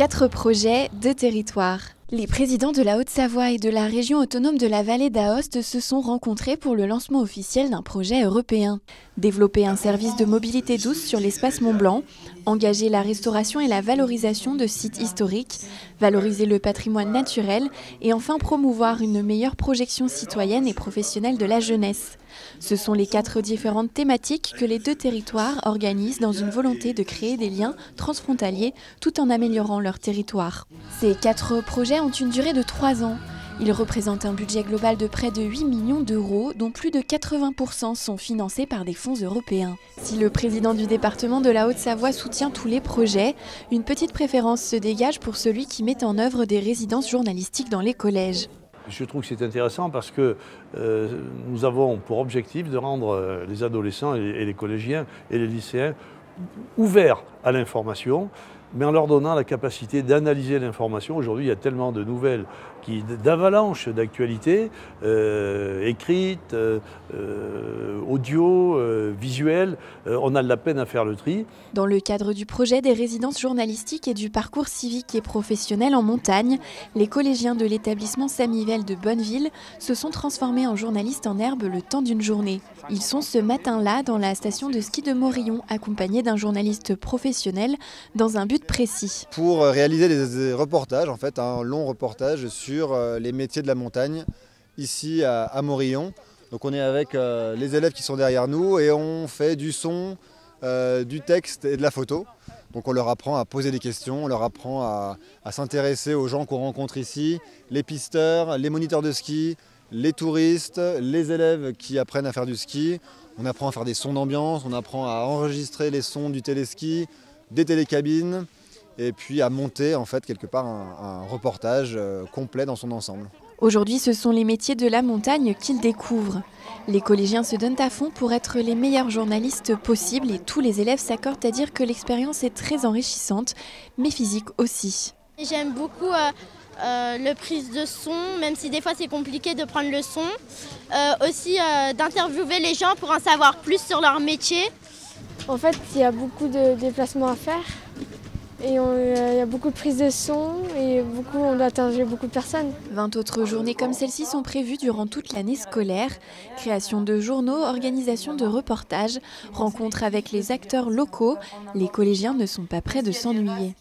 4 projets, 2 territoires. Les présidents de la Haute-Savoie et de la région autonome de la vallée d'Aoste se sont rencontrés pour le lancement officiel d'un projet européen. Développer un service de mobilité douce sur l'espace Mont-Blanc, engager la restauration et la valorisation de sites historiques, valoriser le patrimoine naturel et enfin promouvoir une meilleure projection citoyenne et professionnelle de la jeunesse. Ce sont les 4 différentes thématiques que les 2 territoires organisent dans une volonté de créer des liens transfrontaliers tout en améliorant leur territoire. Ces 4 projets ont une durée de 3 ans. Ils représentent un budget global de près de 8 millions d'euros, dont plus de 80% sont financés par des fonds européens. Si le président du département de la Haute-Savoie soutient tous les projets, une petite préférence se dégage pour celui qui met en œuvre des résidences journalistiques dans les collèges. Je trouve que c'est intéressant parce que nous avons pour objectif de rendre les adolescents et les collégiens et les lycéens ouverts à l'information, mais en leur donnant la capacité d'analyser l'information. Aujourd'hui, il y a tellement de nouvelles, d'avalanches d'actualités, écrites, audio, visuelles. On a de la peine à faire le tri. Dans le cadre du projet des résidences journalistiques et du parcours civique et professionnel en montagne, les collégiens de l'établissement Samivel de Bonneville se sont transformés en journalistes en herbe le temps d'une journée. Ils sont ce matin-là dans la station de ski de Morillon, accompagnés d'un journaliste professionnel dans un but précis. Pour réaliser des reportages, en fait, un long reportage sur les métiers de la montagne, ici à Morillon. Donc on est avec les élèves qui sont derrière nous et on fait du son, du texte et de la photo. Donc on leur apprend à poser des questions, on leur apprend à s'intéresser aux gens qu'on rencontre ici, les pisteurs, les moniteurs de ski, les touristes, les élèves qui apprennent à faire du ski. On apprend à faire des sons d'ambiance, on apprend à enregistrer les sons du téléski, des télécabines, et puis à monter en fait quelque part un reportage complet dans son ensemble. Aujourd'hui, ce sont les métiers de la montagne qu'ils découvrent. Les collégiens se donnent à fond pour être les meilleurs journalistes possibles et tous les élèves s'accordent à dire que l'expérience est très enrichissante, mais physique aussi. J'aime beaucoup le prise de son, même si des fois c'est compliqué de prendre le son. Aussi d'interviewer les gens pour en savoir plus sur leur métier. En fait, il y a beaucoup de déplacements à faire et il y a beaucoup de prises de son et on doit interviewer beaucoup de personnes. 20 autres journées comme celle-ci sont prévues durant toute l'année scolaire. Création de journaux, organisation de reportages, rencontres avec les acteurs locaux. Les collégiens ne sont pas prêts de s'ennuyer.